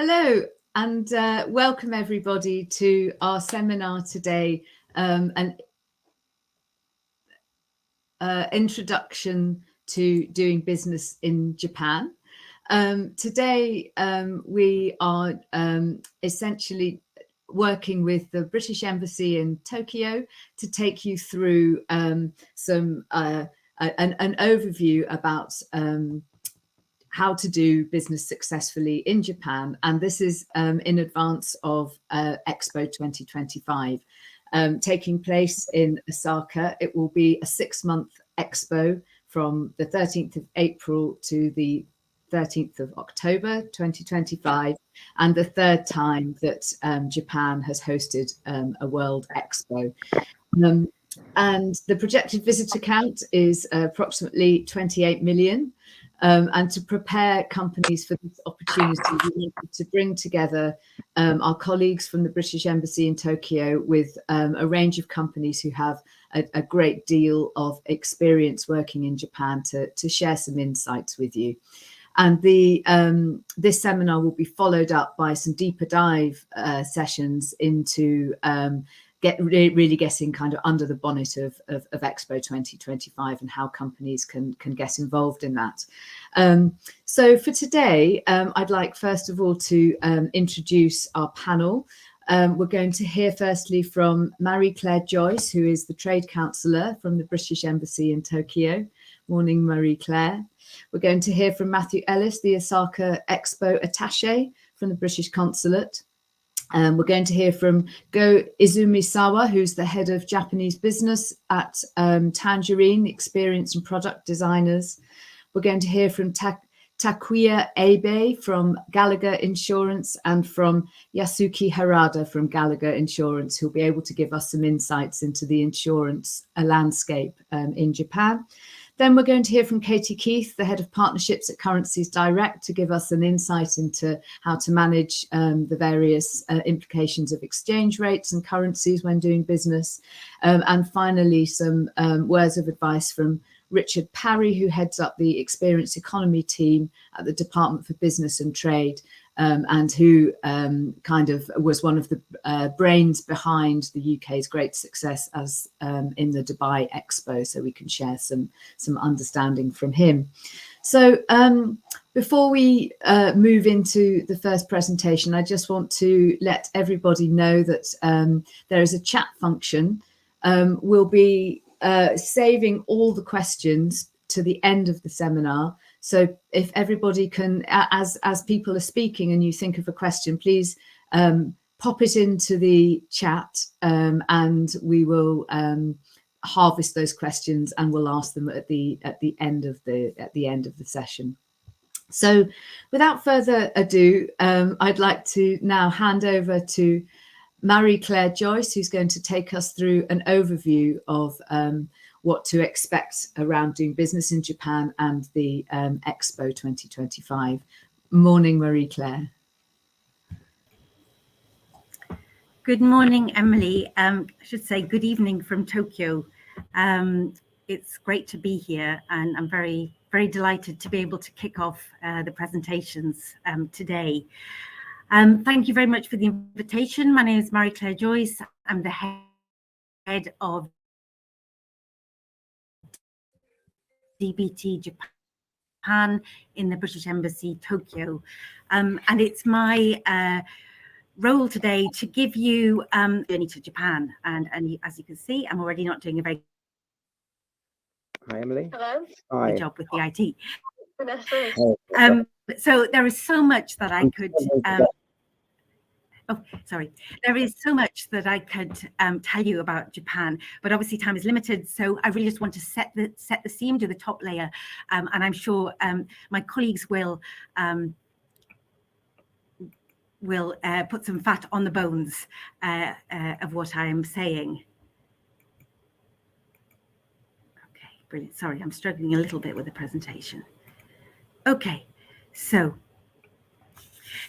Hello and welcome everybody to our seminar today, an introduction to doing business in Japan. Today we are essentially working with the British Embassy in Tokyo to take you through an overview about how to do business successfully in Japan, and this is in advance of Expo 2025 taking place in Osaka. It will be a 6-month expo from the 13th of April to the 13th of October 2025, and the third time that Japan has hosted a World Expo. And the projected visitor count is approximately 28 million. And to prepare companies for this opportunity, we wanted to bring together our colleagues from the British Embassy in Tokyo with a range of companies who have a great deal of experience working in Japan to share some insights with you. And this seminar will be followed up by some deeper dive sessions into really getting kind of under the bonnet of Expo 2025 and how companies can get involved in that. So for today, I'd like first of all to introduce our panel. We're going to hear firstly from Marie-Claire Joyce, who is the Trade Counsellor from the British Embassy in Tokyo. Morning, Marie-Claire. We're going to hear from Matthew Ellis, the Osaka Expo Attache from the British Consulate. We're going to hear from Go Izumisawa, who's the head of Japanese business at Tangerine, Experience and Product Designers. We're going to hear from Takuya Aibe from Gallagher Insurance and from Yasuki Harada from Gallagher Insurance, who'll be able to give us some insights into the insurance landscape in Japan. Then we're going to hear from Katie Keith, the head of partnerships at Currencies Direct, to give us an insight into how to manage the various implications of exchange rates and currencies when doing business. And finally, some words of advice from Richard Parry, who heads up the Experience Economy team at the Department for Business and Trade, and who kind of was one of the brains behind the UK's great success as in the Dubai Expo. So we can share some understanding from him. So before we move into the first presentation, I just want to let everybody know that there is a chat function. We'll be saving all the questions to the end of the seminar. So if everybody can, as people are speaking and you think of a question, please pop it into the chat, and we will harvest those questions and we'll ask them at the end of the session. So without further ado, I'd like to now hand over to Marie-Claire Joyce, who's going to take us through an overview of what to expect around doing business in Japan and the Expo 2025. Morning, Marie-Claire. Good morning, Emily. I should say good evening from Tokyo. It's great to be here, and I'm very, very delighted to be able to kick off the presentations today. Thank you very much for the invitation. My name is Marie-Claire Joyce. I'm the head of DBT Japan in the British Embassy, Tokyo. And it's my role today to give you a journey to Japan. And as you can see, I'm already not doing a very Hi, Emily. Hello. Hi. good job with the IT. Vanessa. So there is so much that I could there is so much that I could tell you about Japan, but obviously time is limited. So I really just want to set the scene, do the top layer, and I'm sure my colleagues will put some fat on the bones of what I am saying. Okay, brilliant. Sorry, I'm struggling a little bit with the presentation. Okay, so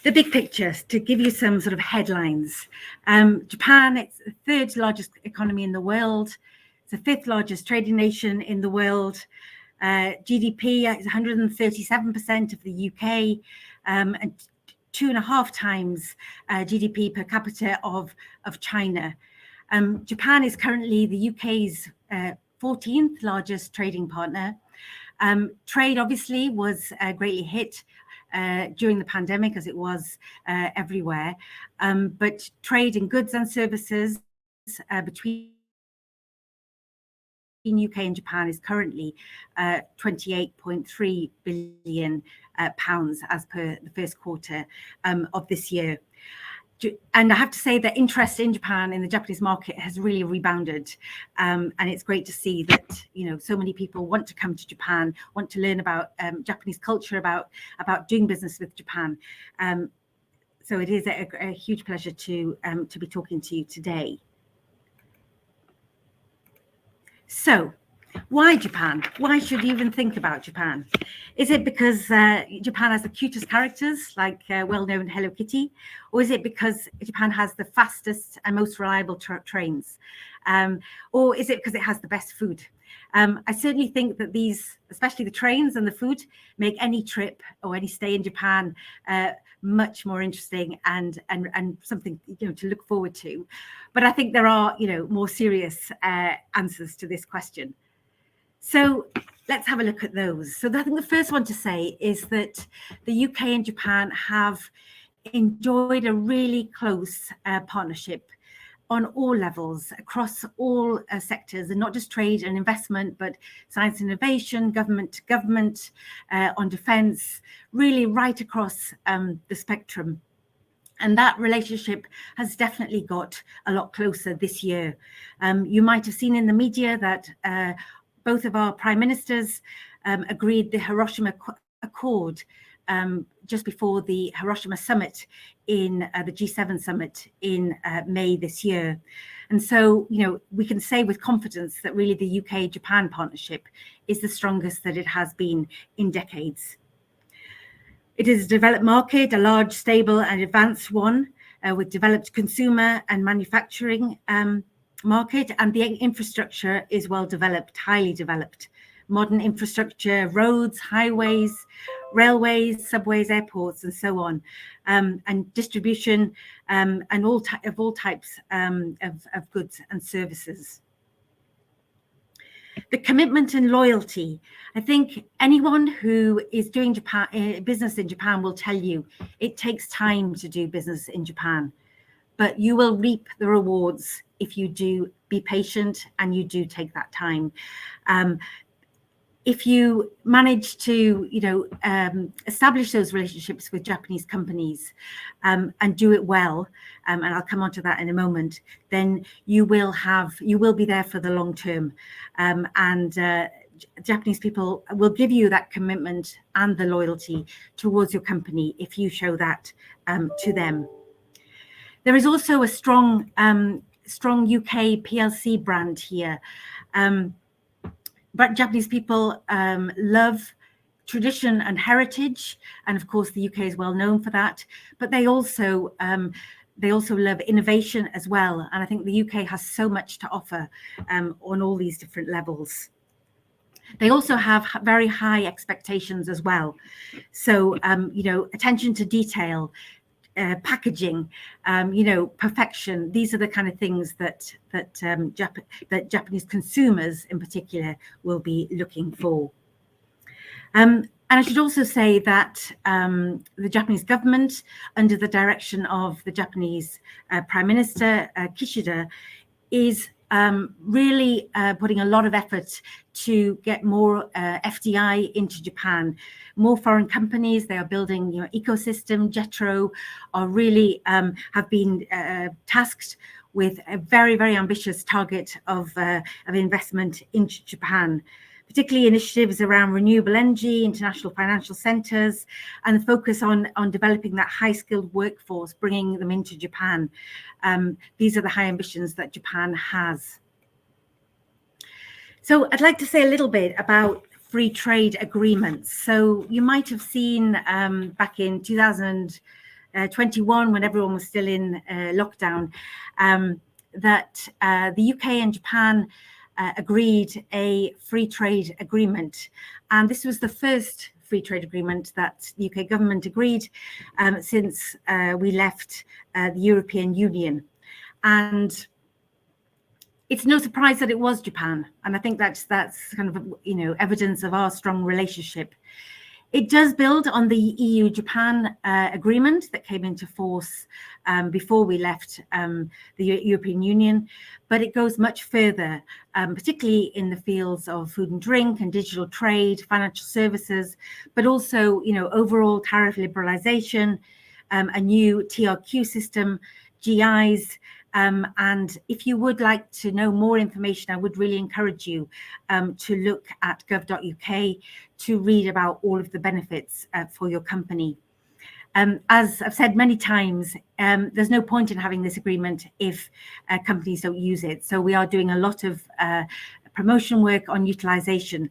the big picture, to give you some sort of headlines. Japan, it's the third largest economy in the world. It's the fifth largest trading nation in the world. GDP is 137% of the UK, and 2.5 times GDP per capita of China. Japan is currently the UK's 14th largest trading partner. Trade obviously was greatly hit during the pandemic, as it was everywhere. But trade in goods and services between UK and Japan is currently 28.3 billion pounds as per the first quarter of this year. And I have to say that interest in Japan, in the Japanese market, has really rebounded, and it's great to see that so many people want to come to Japan, want to learn about Japanese culture, about doing business with Japan. So it is a huge pleasure to be talking to you today. So, why Japan? Why should you even think about Japan? Is it because Japan has the cutest characters, like well-known Hello Kitty? Or is it because Japan has the fastest and most reliable trains? Or is it because it has the best food? I certainly think that these, especially the trains and the food, make any trip or any stay in Japan much more interesting and something to look forward to. But I think there are more serious answers to this question. So let's have a look at those. So I think the first one to say is that the UK and Japan have enjoyed a really close partnership on all levels, across all sectors, and not just trade and investment, but science and innovation, government to government, on defence, really right across the spectrum. And that relationship has definitely got a lot closer this year. You might have seen in the media that both of our prime ministers agreed the Hiroshima Accord just before the Hiroshima summit in the G7 summit in May this year. And so, we can say with confidence that really the UK-Japan partnership is the strongest that it has been in decades. It is a developed market, a large, stable and advanced one with developed consumer and manufacturing market, and the infrastructure is well developed, highly developed. Modern infrastructure, roads, highways, railways, subways, airports, and so on, and distribution and all types of goods and services. The commitment and loyalty. I think anyone who is doing business in Japan will tell you it takes time to do business in Japan, but you will reap the rewards if you do be patient and you do take that time. If you manage to, establish those relationships with Japanese companies and do it well, and I'll come on to that in a moment, then you will be there for the long term. Japanese people will give you that commitment and the loyalty towards your company if you show that to them. There is also a strong UK PLC brand here. But Japanese people love tradition and heritage, and of course the UK is well known for that. But they also love innovation as well, and I think the UK has so much to offer on all these different levels. They also have very high expectations as well. So attention to detail, packaging, perfection. These are the kind of things that Japanese consumers in particular will be looking for. And I should also say that the Japanese government, under the direction of the Japanese Prime Minister Kishida, is really putting a lot of effort to get more FDI into Japan. More foreign companies, they are building ecosystem. JETRO are really have been tasked with a very, very ambitious target of investment into Japan, particularly initiatives around renewable energy, international financial centers, and the focus on developing that high-skilled workforce, bringing them into Japan. These are the high ambitions that Japan has. So I'd like to say a little bit about free trade agreements. So you might have seen back in 2021, when everyone was still in lockdown, that the UK and Japan agreed a free trade agreement. And this was the first free trade agreement that the UK government agreed since we left the European Union. And it's no surprise that it was Japan. And I think that's kind of, evidence of our strong relationship. It does build on the EU-Japan agreement that came into force before we left the European Union, but it goes much further, particularly in the fields of food and drink and digital trade, financial services, but also, overall tariff liberalization, a new TRQ system, GIs. And if you would like to know more information, I would really encourage you to look at gov.uk to read about all of the benefits for your company. As I've said many times, there's no point in having this agreement if companies don't use it. So we are doing a lot of promotion work on utilization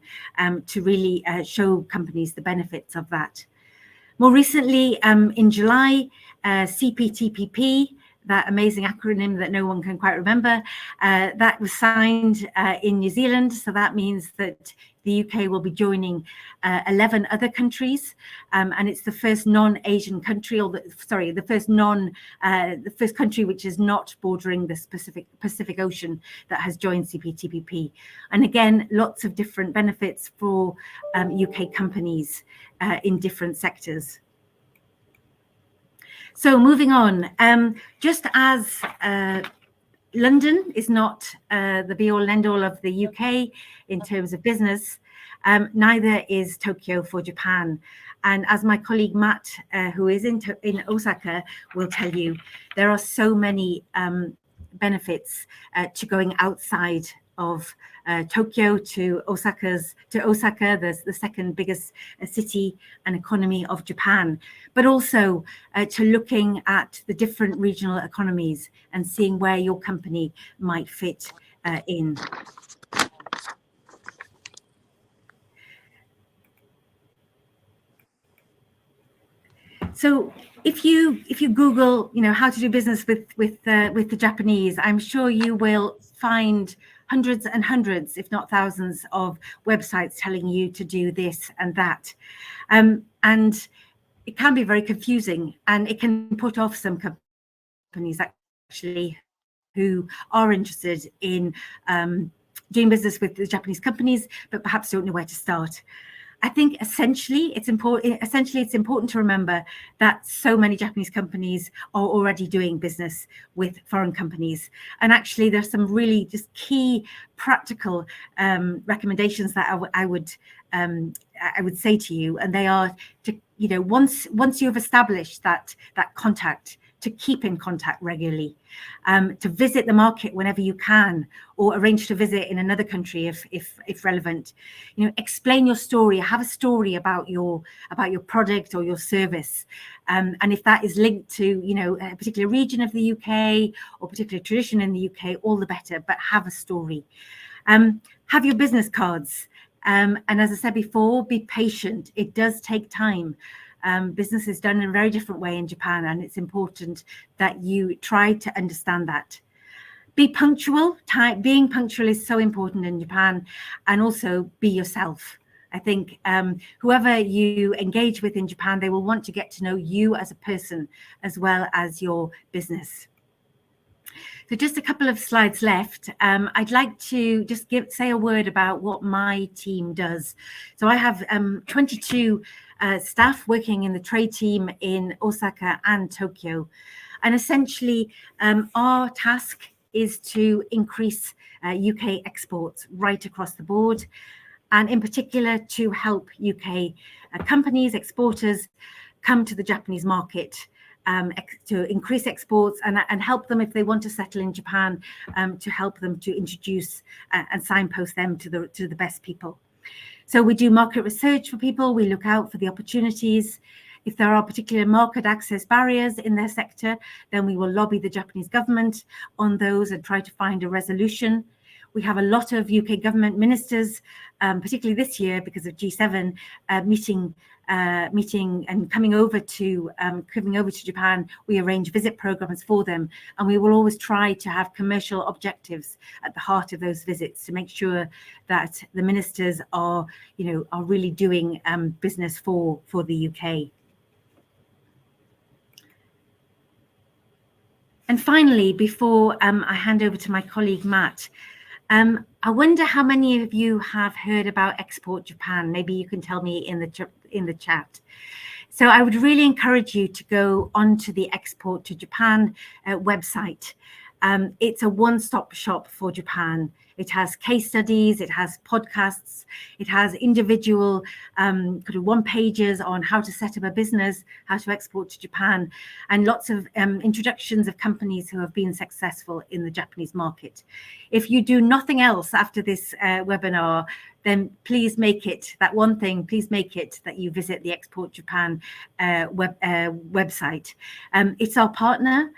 to really show companies the benefits of that. More recently, in July, CPTPP, that amazing acronym that no one can quite remember, that was signed in New Zealand. So that means that the UK will be joining 11 other countries, and it's the first non-Asian country, or the first country which is not bordering the Pacific Ocean that has joined CPTPP. And again, lots of different benefits for UK companies in different sectors. So moving on, just as London is not the be-all and end-all of the UK in terms of business, neither is Tokyo for Japan. And as my colleague Matt, who is in Osaka, will tell you, there are so many benefits to going outside of Tokyo to Osaka, the second biggest city and economy of Japan, but also to looking at the different regional economies and seeing where your company might fit in. So if you Google, how to do business with the Japanese, I'm sure you will find hundreds and hundreds, if not thousands, of websites telling you to do this and that. And it can be very confusing, and it can put off some companies actually who are interested in doing business with the Japanese companies, but perhaps don't know where to start. I think essentially it's important to remember that so many Japanese companies are already doing business with foreign companies. And actually there's some really just key practical recommendations that I would say to you. And they are to, once you've established that contact, to keep in contact regularly, to visit the market whenever you can, or arrange to visit in another country if relevant. Explain your story, have a story about your product or your service, and if that is linked to a particular region of the UK or particular tradition in the UK, all the better. But have a story. Have your business cards, and as I said before, be patient. It does take time. Business is done in a very different way in Japan, and it's important that you try to understand that. Be punctual. Being punctual is so important in Japan, and also be yourself. I think whoever you engage with in Japan, they will want to get to know you as a person as well as your business. So just a couple of slides left. I'd like to just say a word about what my team does. So I have 22 staff working in the trade team in Osaka and Tokyo. And essentially, our task is to increase UK exports right across the board, and in particular to help UK companies, exporters, come to the Japanese market, to increase exports and help them if they want to settle in Japan, to help them to introduce and signpost them to the best people. So we do market research for people. We look out for the opportunities. If there are particular market access barriers in their sector, then we will lobby the Japanese government on those and try to find a resolution. We have a lot of UK government ministers, particularly this year because of G7, meeting meeting and coming over to Japan, we arrange visit programs for them, and we will always try to have commercial objectives at the heart of those visits to make sure that the ministers are really doing business for the UK. And finally, before I hand over to my colleague Matt, I wonder how many of you have heard about Export Japan. Maybe you can tell me in the chat. So I would really encourage you to go onto the Export to Japan website. It's a one-stop shop for Japan. It has case studies, it has podcasts, it has individual kind of one-pagers on how to set up a business, how to export to Japan, and lots of introductions of companies who have been successful in the Japanese market. If you do nothing else after this webinar, then please make it that one thing. Please make it that you visit the Export Japan website. It's our partner.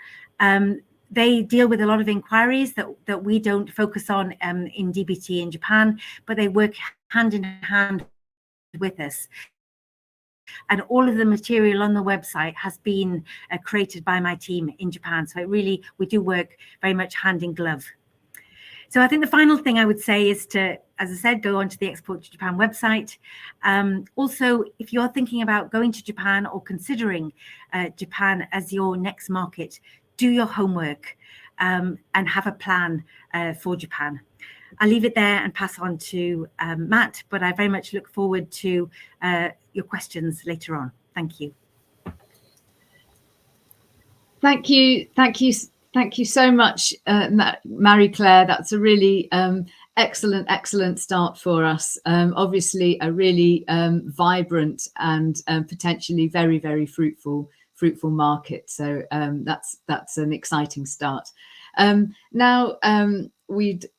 They deal with a lot of inquiries that we don't focus on in DBT in Japan, but they work hand in hand with us. And all of the material on the website has been created by my team in Japan. So we do work very much hand in glove. So I think the final thing I would say is to, as I said, go onto the Export to Japan website. Also, if you're thinking about going to Japan or considering Japan as your next market, do your homework and have a plan for Japan. I'll leave it there and pass on to Matt, but I very much look forward to your questions later on. Thank you. Thank you so much, Marie-Claire. That's a really excellent start for us. Obviously, a really vibrant and potentially very fruitful market. So that's an exciting start. Now we'd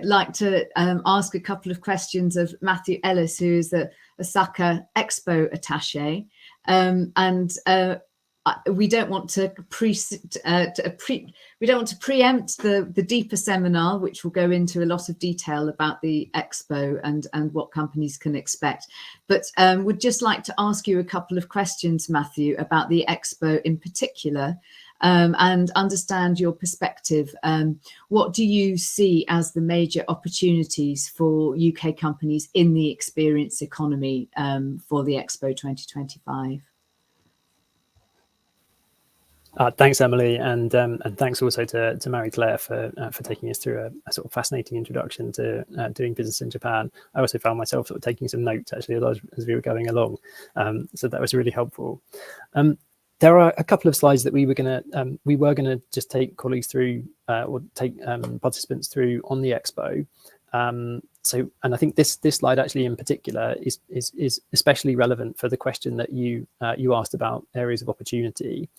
like to ask a couple of questions of Matthew Ellis, who is the Osaka Expo Attache, and we don't want to preempt the deeper seminar, which will go into a lot of detail about the expo and what companies can expect. But would just like to ask you a couple of questions, Matthew, about the expo in particular, and understand your perspective. What do you see as the major opportunities for UK companies in the experience economy for the Expo 2025? Thanks, Emily, and thanks also to Marie-Claire for taking us through a sort of fascinating introduction to doing business in Japan. I also found myself sort of taking some notes actually as we were going along, so that was really helpful. There are a couple of slides that we were gonna just take colleagues through or take participants through on the expo. And I think this slide actually in particular is especially relevant for the question that you asked about areas of opportunity.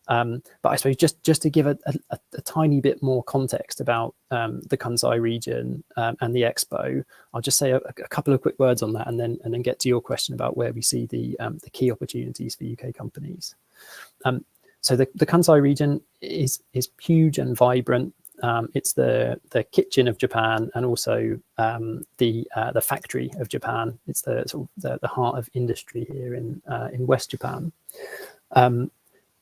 But I suppose just to give a tiny bit more context about the Kansai region and the expo, I'll just say a couple of quick words on that, and then get to your question about where we see the key opportunities for UK companies. So the Kansai region is huge and vibrant. It's the kitchen of Japan, and also the factory of Japan. It's the sort of the heart of industry here in West Japan.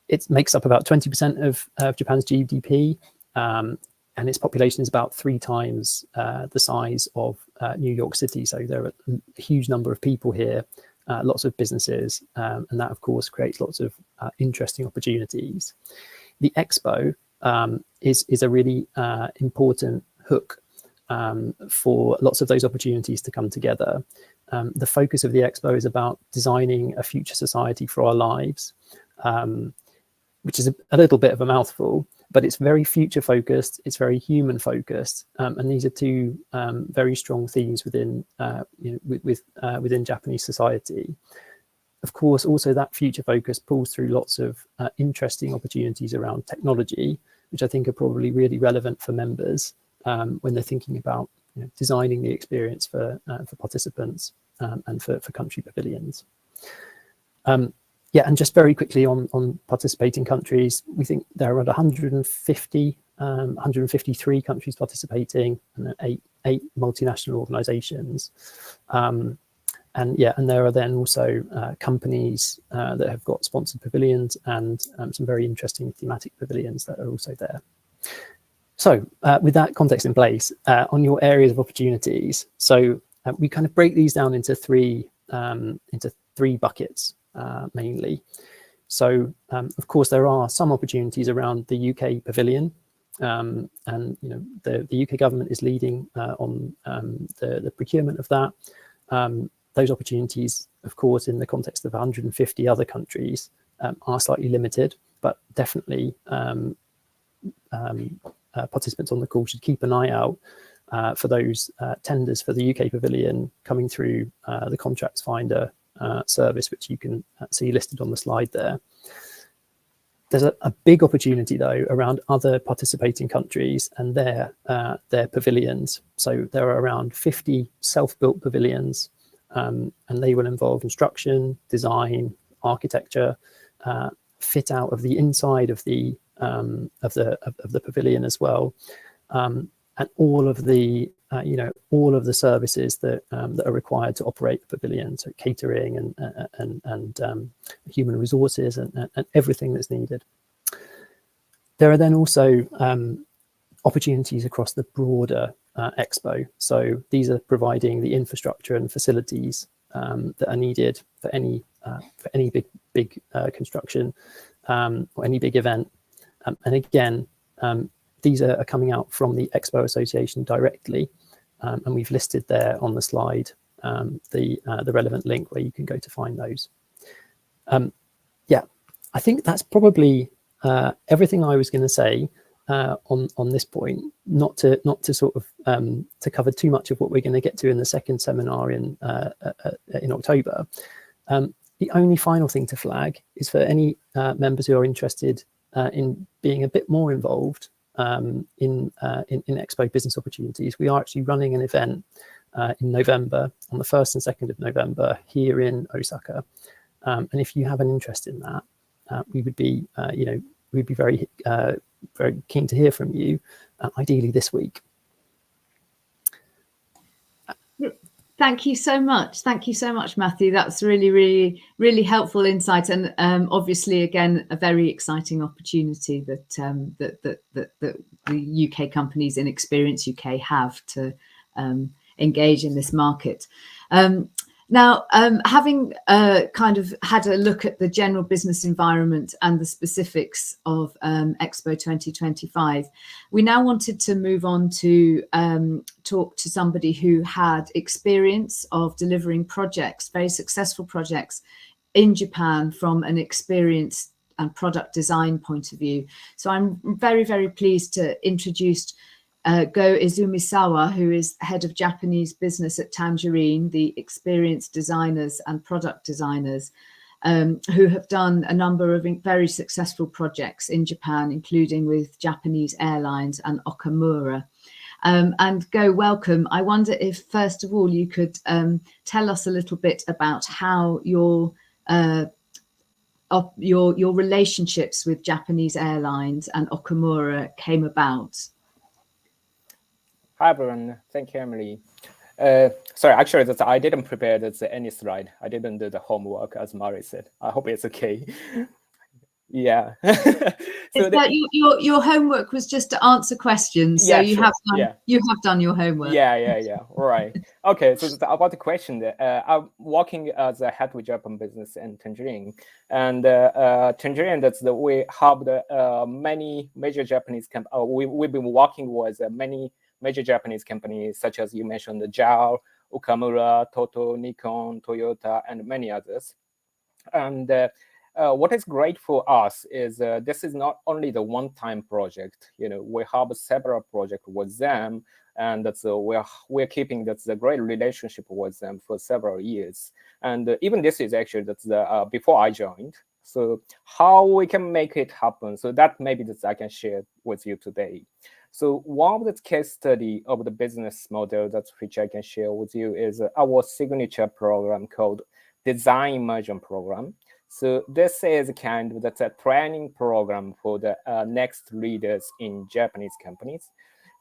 It makes up about 20% of Japan's GDP, and its population is about 3 times the size of New York City. So there are a huge number of people here, lots of businesses, and that of course creates lots of interesting opportunities. The expo is a really important hook for lots of those opportunities to come together. The focus of the expo is about designing a future society for our lives, which is a little bit of a mouthful, but it's very future focused, it's very human focused, and these are 2 very strong themes within within Japanese society. Of course, also that future focus pulls through lots of interesting opportunities around technology, which I think are probably really relevant for members when they're thinking about designing the experience for participants and for country pavilions. Yeah, and just very quickly on participating countries, we think there are around 153 countries participating, and 8 multinational organizations. and there are then also companies that have got sponsored pavilions and some very interesting thematic pavilions that are also there. So with that context in place, on your areas of opportunities, so we kind of break these down into three buckets mainly. So of course there are some opportunities around the UK pavilion, and the UK government is leading on the procurement of that. Those opportunities, of course, in the context of 150 other countries, are slightly limited, but definitely participants on the call should keep an eye out for those tenders for the UK pavilion coming through the Contracts Finder service, which you can see listed on the slide there. There's a big opportunity, though, around other participating countries and their pavilions. So there are around 50 self-built pavilions, and they will involve construction, design, architecture, fit out of the inside of the pavilion as well, and all of the services that are required to operate the pavilion, so catering and human resources and everything that's needed. There are then also opportunities across the broader expo. So these are providing the infrastructure and facilities that are needed for any big construction or any big event. And again, these are coming out from the Expo Association directly, and we've listed there on the slide the relevant link where you can go to find those. Yeah, I think that's probably everything I was going to say on this point. Not to sort of to cover too much of what we're going to get to in the second seminar in October. The only final thing to flag is for any members who are interested in being a bit more involved in Expo Business Opportunities. We are actually running an event in November, on the 1st and 2nd of November, here in Osaka. And if you have an interest in that, we would be, we'd be very keen to hear from you, ideally this week. Thank you so much. Thank you so much, Matthew. That's really, really, really helpful insight, and obviously, again, a very exciting opportunity that the UK companies in Experience UK have to engage in this market. Now, having kind of had a look at the general business environment and the specifics of Expo 2025, we now wanted to move on to talk to somebody who had experience of delivering projects, very successful projects in Japan from an experience and product design point of view. So I'm very, very pleased to introduce Go Izumisawa, who is head of Japanese business at Tangerine, the experienced designers and product designers who have done a number of very successful projects in Japan, including with Japanese Airlines and Okamura. And Go, welcome. I wonder if, first of all, you could tell us a little bit about how your relationships with Japanese Airlines and Okamura came about. Hi, everyone. Thank you, Emily. Sorry, actually, I didn't prepare any slide. I didn't do the homework, as Mari said. I hope it's okay. Yeah. So your homework was just to answer questions. So you have done your homework. Yeah. All right. Okay. So about the question, I'm working as a head of Japan business in Tangerine, and Tangerine, we have many major Japanese companies. We've been working with many major Japanese companies, such as you mentioned, the JAL, Okamura, Toto, Nikon, Toyota, and many others. And what is great for us is this is not only the one-time project. We have several projects with them, and we're keeping the great relationship with them for several years. And even this is actually before I joined. So how we can make it happen? So that maybe I can share with you today. So one of the case study of the business model which I can share with you is our signature program called Design Immersion Program. So this is a training program for the next leaders in Japanese companies.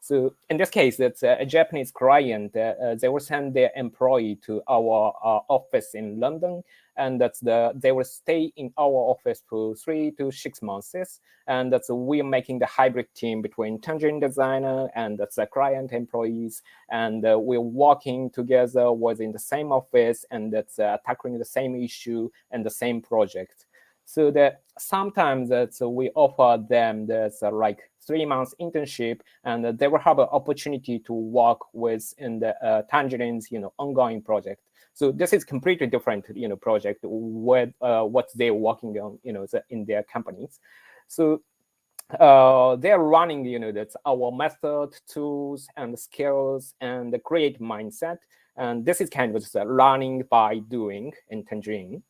So in this case, that's a Japanese client. They will send their employee to our office in London, and they will stay in our office for 3 to 6 months. And we're making the hybrid team between tangerine designer and the client employees, and we're working together within the same office, and tackling the same issue and the same project. So that sometimes we offer them like 3 months internship, and they will have an opportunity to work with in the Tangerine's ongoing project. So this is completely different project with what they're working on in their companies. So they're running that's our method, tools, and skills, and the create mindset. And this is kind of just learning by doing in Tangerine.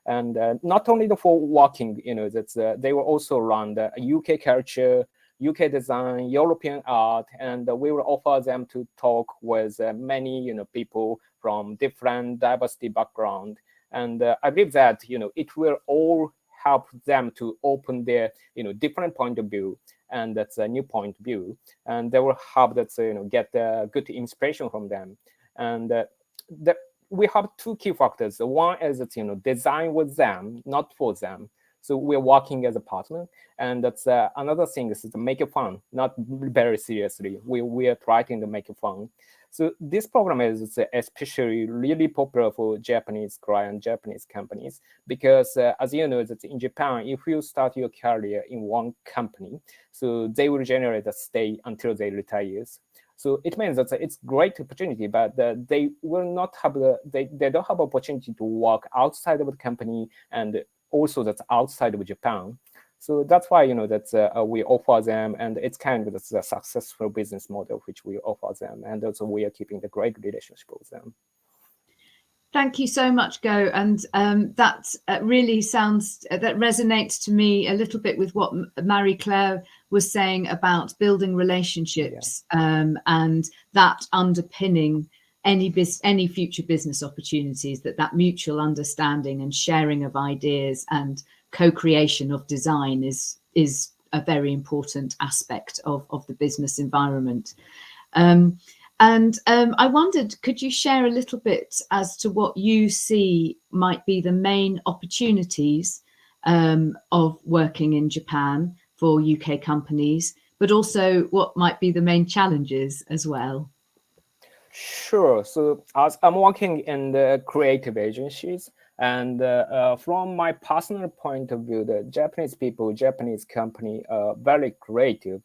And not only for working, they will also run the UK culture, UK design, European art, and we will offer them to talk with many people from different diversity background. And I believe that it will all help them to open their different point of view, and that's a new point of view, and they will help that get good inspiration from them. And we have 2 key factors. One is that design with them, not for them. So we're working as a partner, and that's another thing is to make it fun, not very seriously. We are trying to make it fun. So this program is especially really popular for Japanese client, Japanese companies, because as you know, that in Japan, if you start your career in one company, so they will generate a stay until they retire. So it means that it's great opportunity, but they will not have they don't have opportunity to work outside of the company, and also that's outside of Japan. So that's why we offer them, and it's kind of a successful business model which we offer them, and also we are keeping the great relationship with them. Thank you so much, Go. And that really that resonates to me a little bit with what Marie-Claire was saying about building relationships, and that underpinning any future business opportunities, that mutual understanding and sharing of ideas and co-creation of design is a very important aspect of the business environment. And I wondered, could you share a little bit as to what you see might be the main opportunities of working in Japan for UK companies, but also what might be the main challenges as well? Sure. So as I'm working in the creative agencies, and from my personal point of view, the Japanese people, Japanese company are very creative.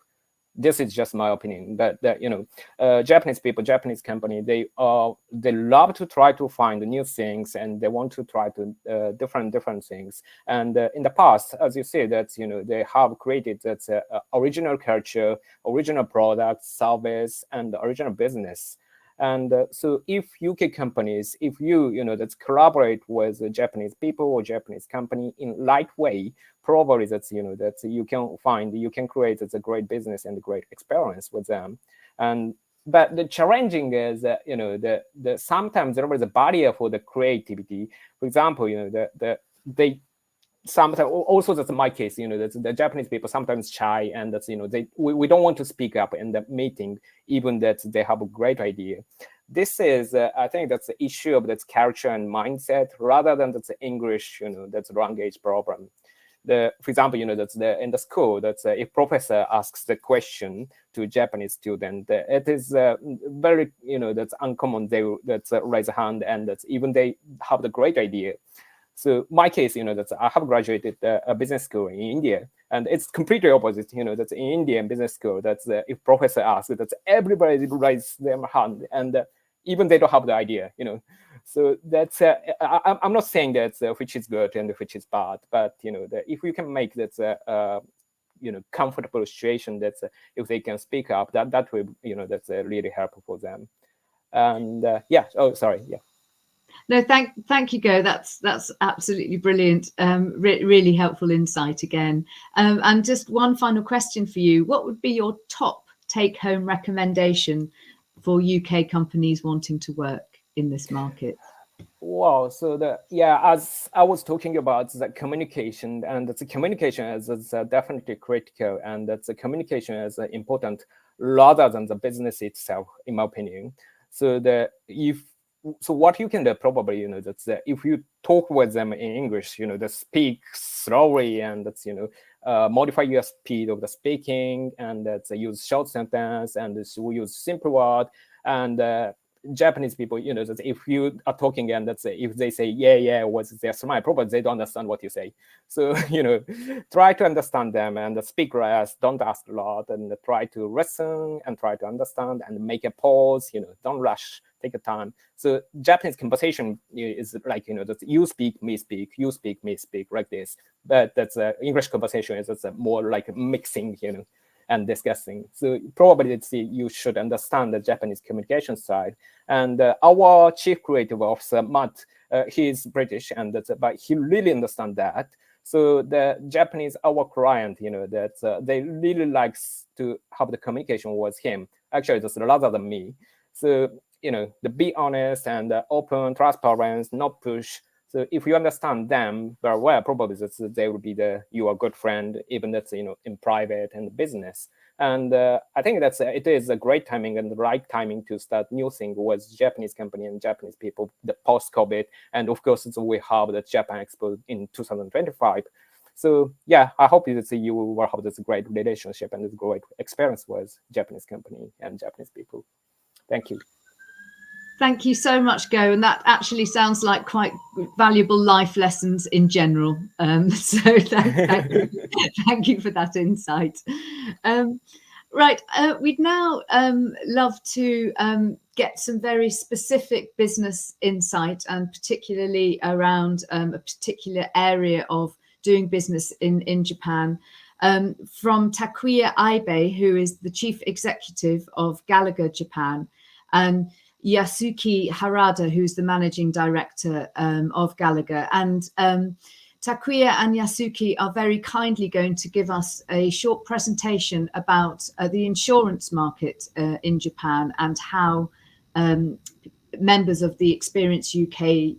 This is just my opinion, but Japanese people, Japanese company, they love to try to find new things, and they want to try to different things. And in the past, as you say, that they have created that original culture, original product, service, and original business. And so if UK companies, if you that's collaborate with Japanese people or Japanese company in light way, probably that you can create a great business and a great experience with them. But the challenging is that the sometimes there is a barrier for the creativity. For example, they sometimes also that's my case, that's the Japanese people sometimes shy, and that's we don't want to speak up in the meeting, even that they have a great idea. This is I think that's the issue of that culture and mindset, rather than that's the English that's the language problem. For example, that's in the school, that's if professor asks the question to Japanese student, it is very that's uncommon. They raise a hand, and that's even they have the great idea. So my case, that's I have graduated a business school in India, and it's completely opposite. That's in Indian business school. That's if professor asks, that's everybody raises their hand, and even they don't have the idea. So that's I'm not saying that which is good and which is bad, but if we can make that comfortable situation, that's if they can speak up, that will that's really helpful for them. And yeah. Oh, sorry. Yeah. No, thank you, Go. That's absolutely brilliant. Really helpful insight again. And just one final question for you: what would be your top take-home recommendation for UK companies wanting to work in this market? Wow. So as I was talking about the communication, and the communication is definitely critical, and that the communication is important rather than the business itself, in my opinion. So what you can do probably, that's if you talk with them in English, they speak slowly, and that's modify your speed of the speaking, and that's use short sentence, and we use simple word, and Japanese people, that if you are talking and that's if they say yeah, what's their smile, probably they don't understand what you say. So try to understand them and speak less, don't ask a lot, and try to listen and try to understand and make a pause. Don't rush, take a time. So Japanese conversation is like that you speak, me speak, you speak, me speak, like this. But that's English conversation is more like mixing, and discussing. So probably you should understand the Japanese communication side. And our chief creative officer, Matt, he's British, and but he really understands that. So the Japanese, our client, that they really likes to have the communication with him. Actually, that's rather than me. So the be honest and open, transparent, not push. So if you understand them very well, probably they will be your good friend, even that's in private and business. And I think it is a great timing and the right timing to start new thing with Japanese company and Japanese people, the post-COVID, and of course we have the Japan Expo in 2025. So yeah, I hope you will have this great relationship and this great experience with Japanese company and Japanese people. Thank you. Thank you so much, Go. And that actually sounds like quite valuable life lessons in general. So thank you for that insight. Right, we'd now love to get some very specific business insight, and particularly around a particular area of doing business in Japan, from Takuya Aibe, who is the Chief Executive of Gallagher Japan, and Yasuki Harada, who's the Managing Director of Gallagher. And Takuya and Yasuki are very kindly going to give us a short presentation about the insurance market in Japan and how members of the Experience UK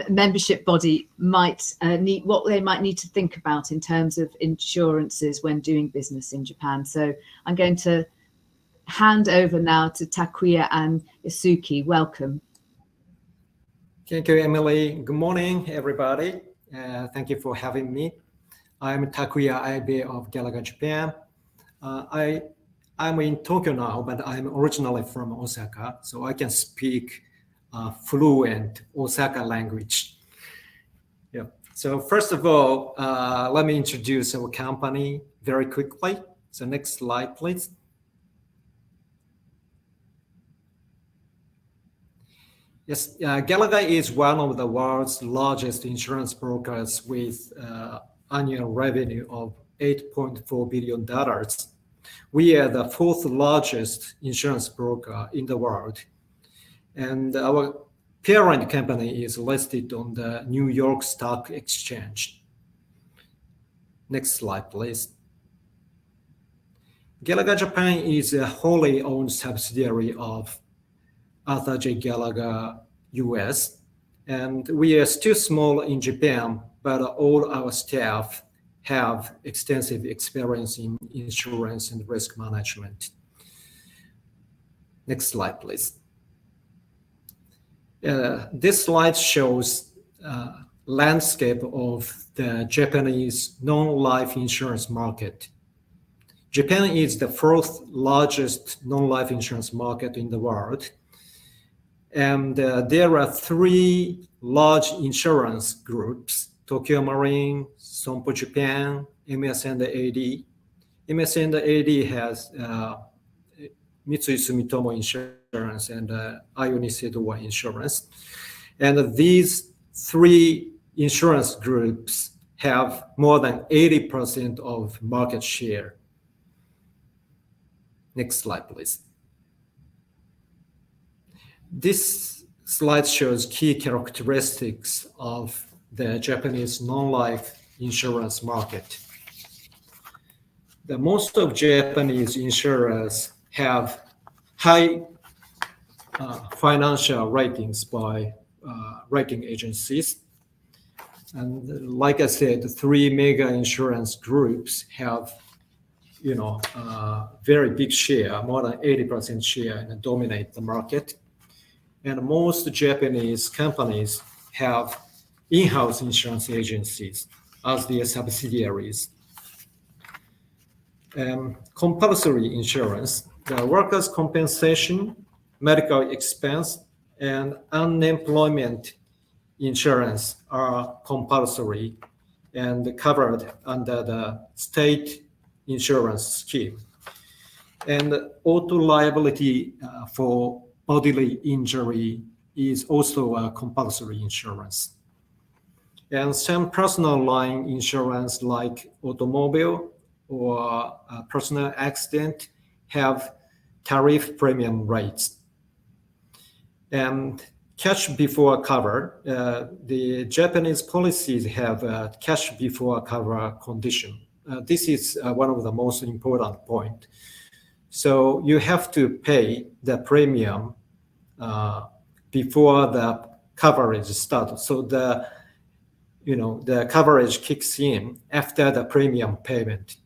membership body might what they might need to think about in terms of insurances when doing business in Japan. So I'm going to hand over now to Takuya and Yasuki. Welcome. Thank you, Emily. Good morning, everybody. Thank you for having me. I'm Takuya Aibe of Gallagher Japan. I'm in Tokyo now, but I'm originally from Osaka, so I can speak fluent Osaka language. Yeah. So first of all, let me introduce our company very quickly. So next slide, please. Yes, Gallagher is one of the world's largest insurance brokers with annual revenue of $8.4 billion. We are the fourth largest insurance broker in the world. And our parent company is listed on the New York Stock Exchange. Next slide, please. Gallagher Japan is a wholly owned subsidiary of Attache Gallagher US, and we are still small in Japan, but all our staff have extensive experience in insurance and risk management. Next slide, please. This slide shows landscape of the Japanese non-life insurance market. Japan is the fourth largest non-life insurance market in the world. And there are three large insurance groups: Tokyo Marine, Sompo Japan, MS&AD. MS&AD has Mitsui Sumitomo Insurance and Ioni Sedowa Insurance. And these three insurance groups have more than 80% of market share. Next slide, please. This slide shows key characteristics of the Japanese non-life insurance market. Most of Japanese insurers have high financial ratings by rating agencies. And like I said, the 3 mega insurance groups have, very big share, more than 80% share, and dominate the market. And most Japanese companies have in-house insurance agencies as their subsidiaries. Compulsory insurance, the workers' compensation, medical expense, and unemployment insurance are compulsory and covered under the state insurance scheme. And auto liability for bodily injury is also a compulsory insurance. And some personal line insurance like automobile or personal accident have tariff premium rates. And cash before cover, the Japanese policies have a cash before cover condition. This is one of the most important points. So you have to pay the premium before the coverage starts. So the coverage kicks in after the premium payment.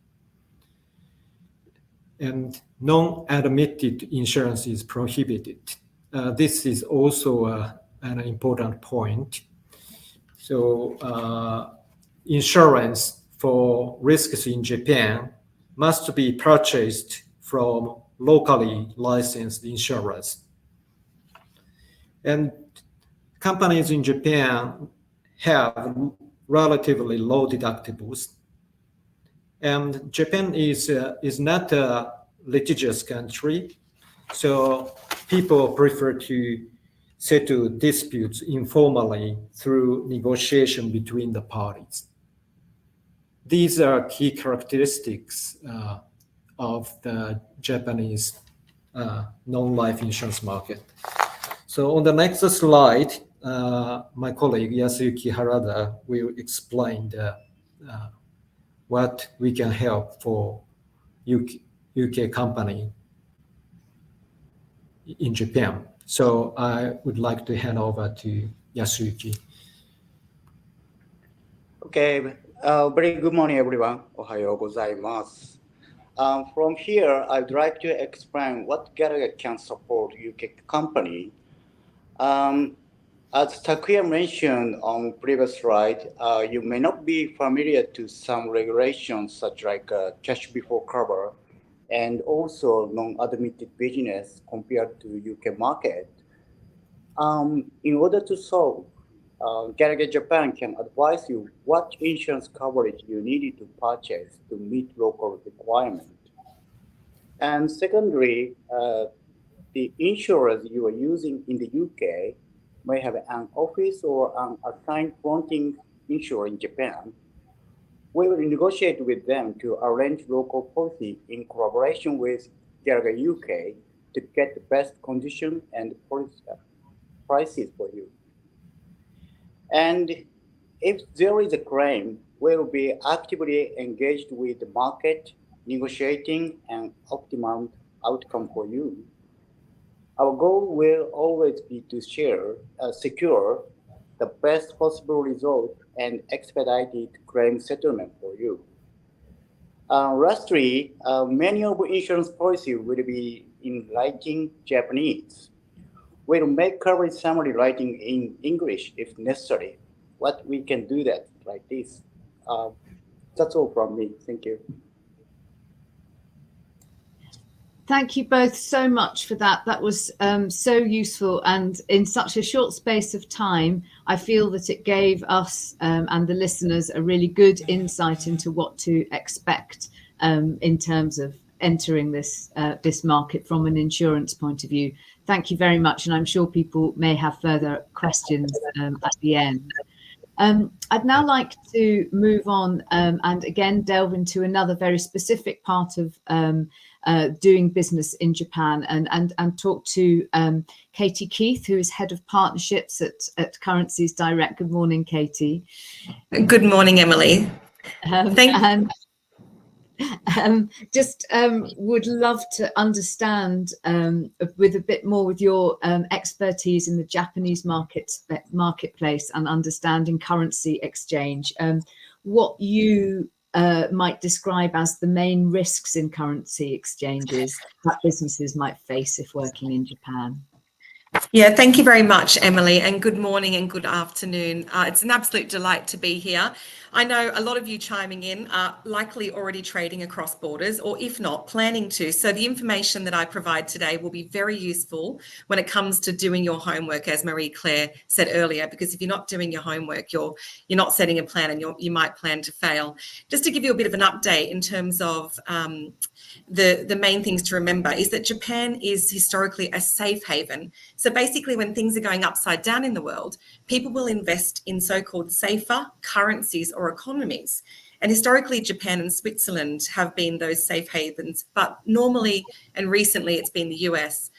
And non-admitted insurance is prohibited. This is also an important point. So insurance for risks in Japan must be purchased from locally licensed insurers. And companies in Japan have relatively low deductibles. And Japan is not a litigious country, so people prefer to settle disputes informally through negotiation between the parties. These are key characteristics of the Japanese non-life insurance market. So on the next slide, my colleague Yasuyuki Harada will explain what we can help for UK company in Japan. So I would like to hand over to Yasuyuki. Okay, very good morning, everyone. Ohayou gozaimasu. From here, I'd like to explain what Gallagher can support UK company. As Takuya mentioned on previous slide, you may not be familiar to some regulations such like cash before cover and also non-admitted business compared to UK market. In order to solve, Gallagher Japan can advise you what insurance coverage you needed to purchase to meet local requirements. And secondly, the insurers you are using in the UK may have an office or an assigned fronting insurer in Japan. We will negotiate with them to arrange local policy in collaboration with Gallagher UK to get the best condition and prices for you. And if there is a claim, we will be actively engaged with the market, negotiating an optimum outcome for you. Our goal will always be to secure the best possible result and expedited claim settlement for you. Lastly, many of insurance policies will be in writing Japanese. We'll make coverage summary writing in English if necessary. What we can do that like this. That's all from me. Thank you. Thank you both so much for that. That was so useful, and in such a short space of time, I feel that it gave us and the listeners a really good insight into what to expect in terms of entering this market from an insurance point of view. Thank you very much, and I'm sure people may have further questions at the end. I'd now like to move on and again delve into another very specific part of doing business in Japan and talk to Katie Keith, who is Head of Partnerships at Currencies Direct. Good morning, Katie. Good morning, Emily. Just would love to understand with a bit more with your expertise in the Japanese marketplace and understanding currency exchange, what you might describe as the main risks in currency exchanges that businesses might face if working in Japan. Yeah, thank you very much, Emily, and good morning and good afternoon. It's an absolute delight to be here. I know a lot of you chiming in are likely already trading across borders, or if not, planning to. So the information that I provide today will be very useful when it comes to doing your homework, as Marie-Claire said earlier, because if you're not doing your homework, you're not setting a plan and you might plan to fail. Just to give you a bit of an update in terms of the main things to remember is that Japan is historically a safe haven. So basically, when things are going upside down in the world, people will invest in so-called safer currencies or economies. And historically, Japan and Switzerland have been those safe havens, but normally and recently it's been the US.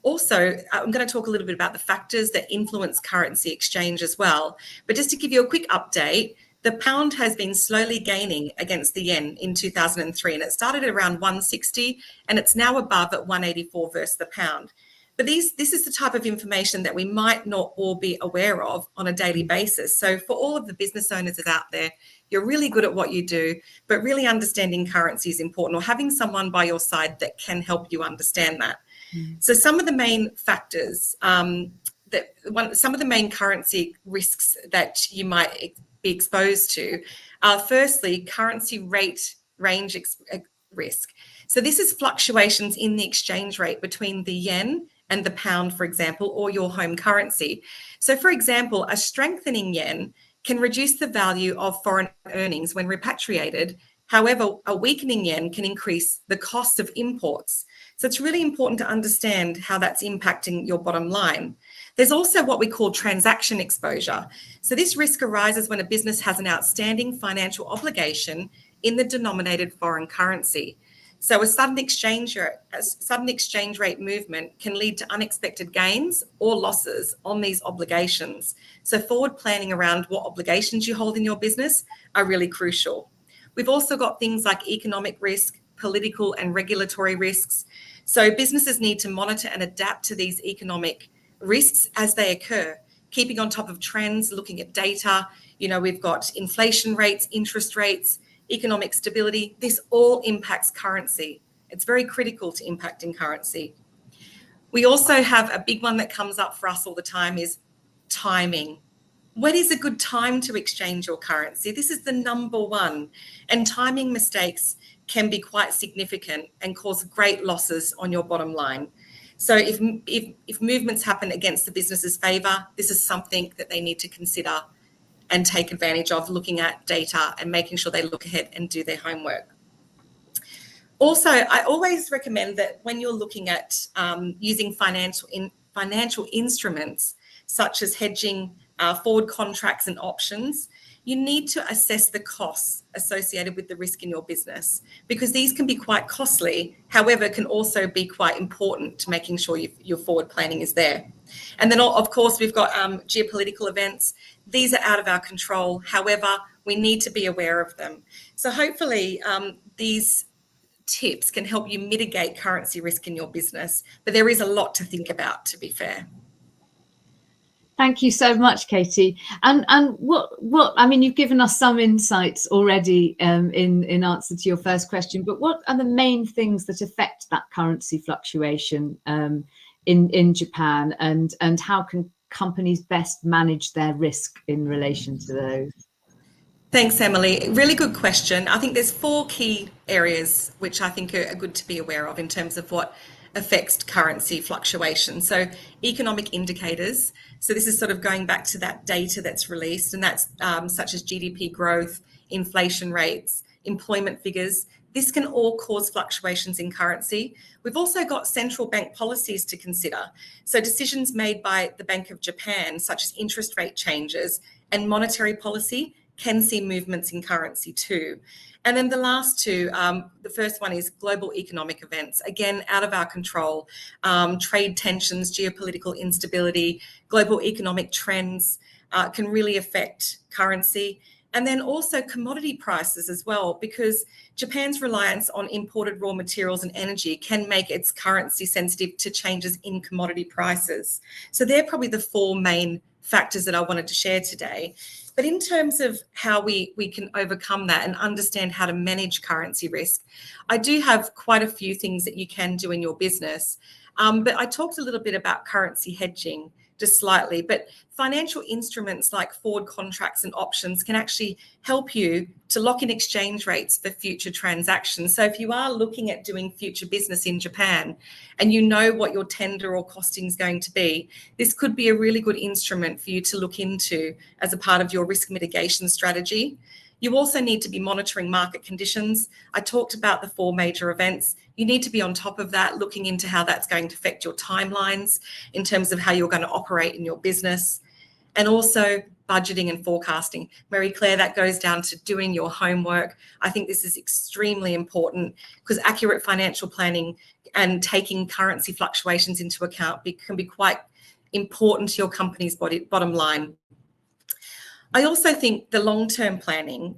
Also, I'm going to talk a little bit about the factors that influence currency exchange as well. But just to give you a quick update, the pound has been slowly gaining against the yen in 2003, and it started at around 160 and it's now above at 184 versus the pound. But this is the type of information that we might not all be aware of on a daily basis. So for all of the business owners out there, you're really good at what you do, but really understanding currency is important, or having someone by your side that can help you understand that. So some of the main factors, some of the main currency risks that you might be exposed to are firstly, currency rate range risk. So this is fluctuations in the exchange rate between the yen and the pound, for example, or your home currency. So for example, a strengthening yen can reduce the value of foreign earnings when repatriated. However, a weakening yen can increase the cost of imports. So it's really important to understand how that's impacting your bottom line. There's also what we call transaction exposure. So this risk arises when a business has an outstanding financial obligation in the denominated foreign currency. So a sudden exchange rate movement can lead to unexpected gains or losses on these obligations. So forward planning around what obligations you hold in your business are really crucial. We've also got things like economic risk, political and regulatory risks. So businesses need to monitor and adapt to these economic risks as they occur, keeping on top of trends, looking at data. You know, we've got inflation rates, interest rates, economic stability. This all impacts currency. It's very critical to impacting currency. We also have a big one that comes up for us all the time is timing. When is a good time to exchange your currency? This is the number one. And timing mistakes can be quite significant and cause great losses on your bottom line. So if movements happen against the business's favour, this is something that they need to consider and take advantage of, looking at data and making sure they look ahead and do their homework. Also, I always recommend that when you're looking at using financial instruments such as hedging, forward contracts and options, you need to assess the costs associated with the risk in your business, because these can be quite costly, however, can also be quite important to making sure your forward planning is there. And then, of course, we've got geopolitical events. These are out of our control. However, we need to be aware of them. So hopefully these tips can help you mitigate currency risk in your business, but there is a lot to think about, to be fair. Thank you so much, Katie. And what I mean, you've given us some insights already in answer to your first question, but what are the main things that affect that currency fluctuation in Japan, and how can companies best manage their risk in relation to those? Thanks, Emily. Really good question. I think there's 4 key areas which I think are good to be aware of in terms of what affects currency fluctuation. So economic indicators. So this is sort of going back to that data that's released, and that's such as GDP growth, inflation rates, employment figures. This can all cause fluctuations in currency. We've also got central bank policies to consider. So decisions made by the Bank of Japan, such as interest rate changes and monetary policy, can see movements in currency too. And then the last 2, the first one is global economic events, again, out of our control. Trade tensions, geopolitical instability, global economic trends can really affect currency. And then also commodity prices as well, because Japan's reliance on imported raw materials and energy can make its currency sensitive to changes in commodity prices. So they're probably the four main factors that I wanted to share today. But in terms of how we can overcome that and understand how to manage currency risk, I do have quite a few things that you can do in your business. But I talked a little bit about currency hedging just slightly, but financial instruments like forward contracts and options can actually help you to lock in exchange rates for future transactions. So if you are looking at doing future business in Japan and you know what your tender or costing is going to be, this could be a really good instrument for you to look into as a part of your risk mitigation strategy. You also need to be monitoring market conditions. I talked about the 4 major events. You need to be on top of that, looking into how that's going to affect your timelines in terms of how you're going to operate in your business, and also budgeting and forecasting. Marie-Claire, that goes down to doing your homework. I think this is extremely important because accurate financial planning and taking currency fluctuations into account can be quite important to your company's bottom line. I also think the long-term planning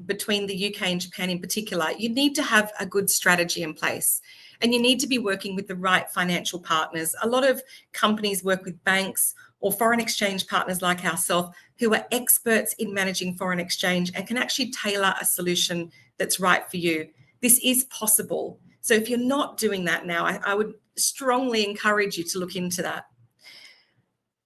between the UK and Japan in particular, you need to have a good strategy in place and you need to be working with the right financial partners. A lot of companies work with banks or foreign exchange partners like ourselves who are experts in managing foreign exchange and can actually tailor a solution that's right for you. This is possible. So if you're not doing that now, I would strongly encourage you to look into that.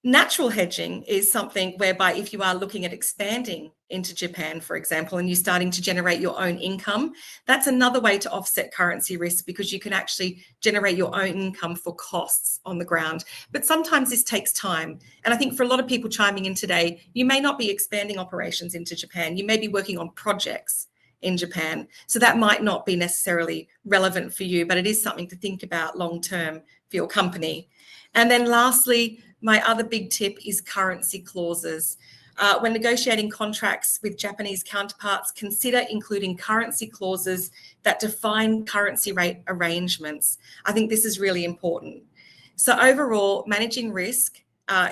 Natural hedging is something whereby if you are looking at expanding into Japan, for example, and you're starting to generate your own income, that's another way to offset currency risk because you can actually generate your own income for costs on the ground. But sometimes this takes time. And I think for a lot of people chiming in today, you may not be expanding operations into Japan. You may be working on projects in Japan. So that might not be necessarily relevant for you, but it is something to think about long term for your company. And then lastly, my other big tip is currency clauses. When negotiating contracts with Japanese counterparts, consider including currency clauses that define currency rate arrangements. I think this is really important. So overall, managing risk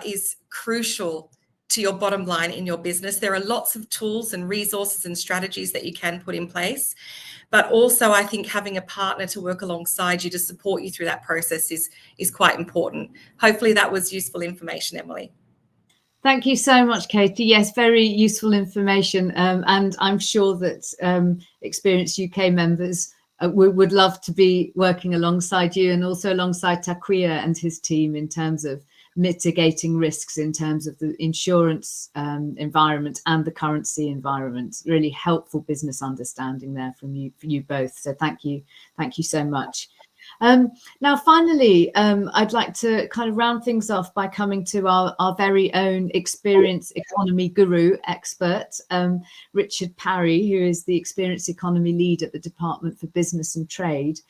is crucial to your bottom line in your business. There are lots of tools and resources and strategies that you can put in place. But also, I think having a partner to work alongside you to support you through that process is quite important. Hopefully that was useful information, Emily. Thank you so much, Katie. Yes, very useful information. And I'm sure that experienced UK members would love to be working alongside you and also alongside Takuya and his team in terms of mitigating risks in terms of the insurance environment and the currency environment. Really helpful business understanding there from you both. So thank you so much. Now, finally, I'd like to kind of round things off by coming to our very own experience economy guru expert, Richard Parry, who is the experience economy lead at the Department for Business and Trade.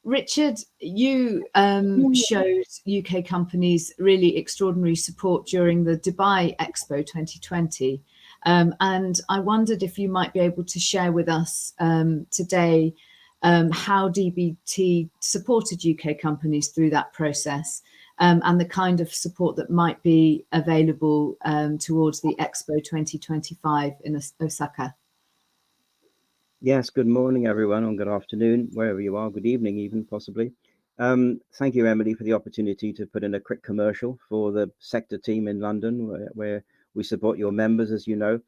Richard, you showed UK companies really extraordinary support during the Dubai Expo 2020. And I wondered if you might be able to share with us today how DBT supported UK companies through that process and the kind of support that might be available towards the Expo 2025 in Osaka. Yes, good morning, everyone, and good afternoon, wherever you are, good evening even, possibly. Thank you, Emily, for the opportunity to put in a quick commercial for the sector team in London, where we support your members, as you know.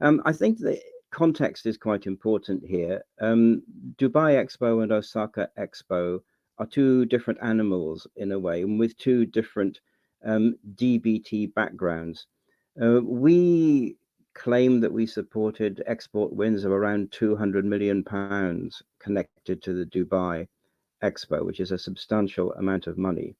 I think the context is quite important here. Dubai Expo and Osaka Expo are two different animals, in a way, and with two different DBT backgrounds. We claim that we supported export wins of around £200 million connected to the Dubai Expo, which is a substantial amount of money.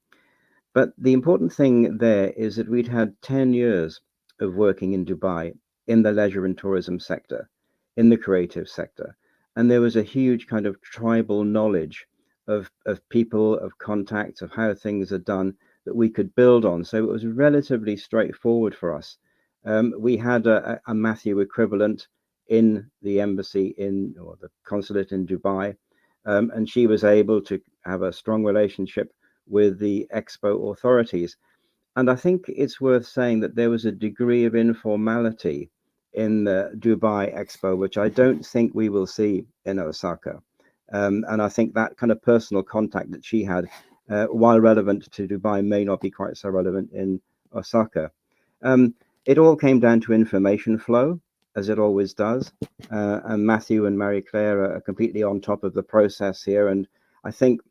But the important thing there is that we'd had 10 years of working in Dubai in the leisure and tourism sector, in the creative sector. And there was a huge kind of tribal knowledge of people, of contacts, of how things are done that we could build on. So it was relatively straightforward for us. We had a Matthew equivalent in the embassy or the consulate in Dubai, and she was able to have a strong relationship with the Expo authorities. And I think it's worth saying that there was a degree of informality in the Dubai Expo, which I don't think we will see in Osaka. And I think that kind of personal contact that she had, while relevant to Dubai, may not be quite so relevant in Osaka. It all came down to information flow, as it always does. And Matthew and Marie Claire are completely on top of the process here. And I think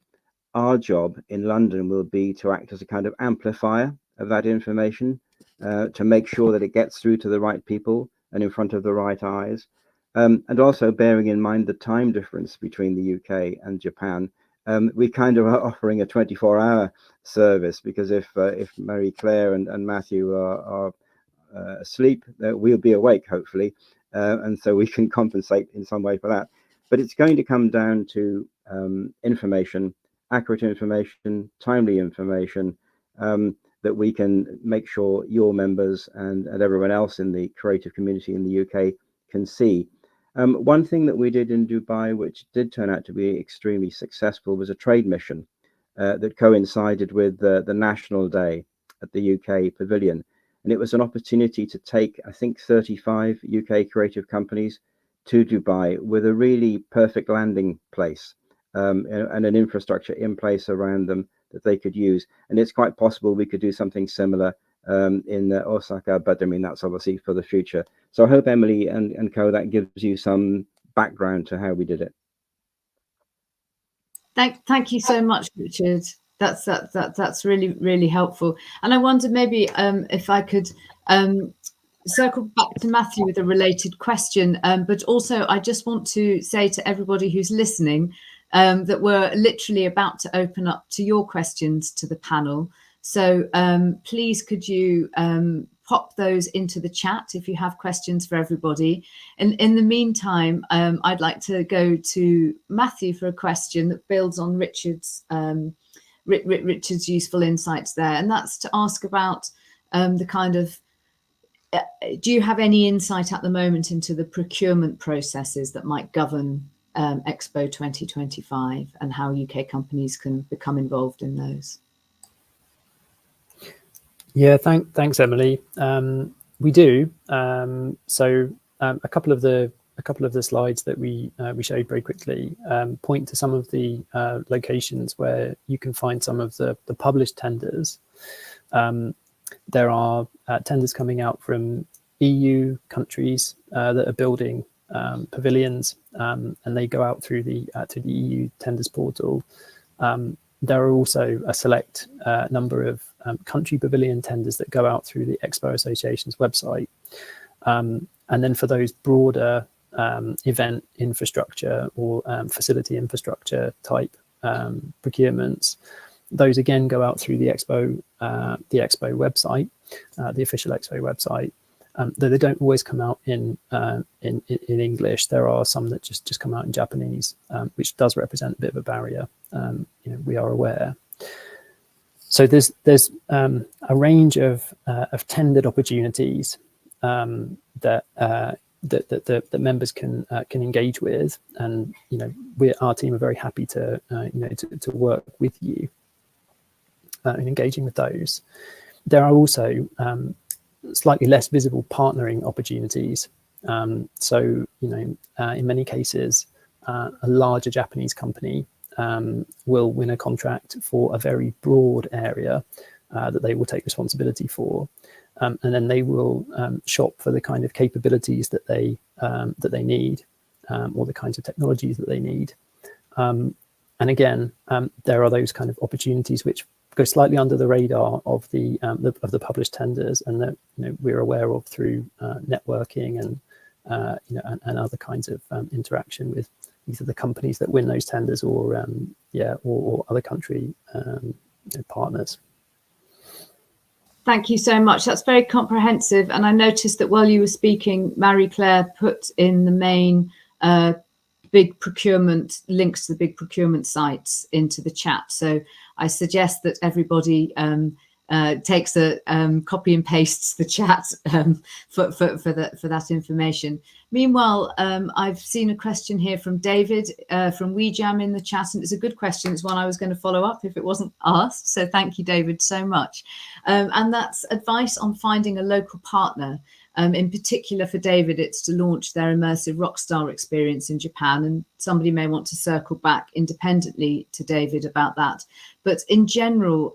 our job in London will be to act as a kind of amplifier of that information, to make sure that it gets through to the right people and in front of the right eyes. And also bearing in mind the time difference between the UK and Japan, we kind of are offering a 24-hour service, because if Marie Claire and Matthew are asleep, we'll be awake, hopefully, and so we can compensate in some way for that. But it's going to come down to information, accurate information, timely information, that we can make sure your members and everyone else in the creative community in the UK can see. One thing that we did in Dubai, which did turn out to be extremely successful, was a trade mission that coincided with the National Day at the UK Pavilion. And it was an opportunity to take, I think, 35 UK creative companies to Dubai with a really perfect landing place, and an infrastructure in place around them that they could use. And it's quite possible we could do something similar in Osaka, but I mean, that's obviously for the future. So I hope, Emily and co, that gives you some background to how we did it. Thank you so much, Richard. That's really helpful. And I wonder maybe if I could circle back to Matthew with a related question, but also I just want to say to everybody who's listening that we're literally about to open up to your questions to the panel. So please could you pop those into the chat if you have questions for everybody. And in the meantime, I'd like to go to Matthew for a question that builds on Richard's useful insights there. And that's to ask about the kind of, do you have any insight at the moment into the procurement processes that might govern Expo 2025 and how UK companies can become involved in those? Yeah, thanks, Emily. We do. So a couple of the slides that we showed very quickly point to some of the locations where you can find some of the published tenders. There are tenders coming out from EU countries that are building pavilions, and they go out through the to the EU tenders portal. There are also a select number of country pavilion tenders that go out through the Expo Association's website. And then for those broader event infrastructure or facility infrastructure type procurements, those again go out through the Expo website, the official Expo website. Though they don't always come out in English, there are some that just come out in Japanese, which does represent a bit of a barrier. We are aware. So there's a range of tendered opportunities that members can engage with, and our team are very happy to work with you in engaging with those. There are also slightly less visible partnering opportunities. So in many cases, a larger Japanese company will win a contract for a very broad area that they will take responsibility for, and then they will shop for the kind of capabilities that they need, or the kinds of technologies that they need. And again, there are those kind of opportunities which go slightly under the radar of the published tenders, and that we're aware of through networking and and other kinds of interaction with either the companies that win those tenders or other country partners. Thank you so much. That's very comprehensive. And I noticed that while you were speaking, Marie Claire put in the main big procurement links to the big procurement sites into the chat. So I suggest that everybody takes a copy and pastes the chat for that information. Meanwhile, I've seen a question here from David from WeJam in the chat, and it's a good question. It's one I was going to follow up if it wasn't asked. So thank you, David, so much. And that's advice on finding a local partner. In particular for David, it's to launch their immersive rockstar experience in Japan. And somebody may want to circle back independently to David about that. But in general,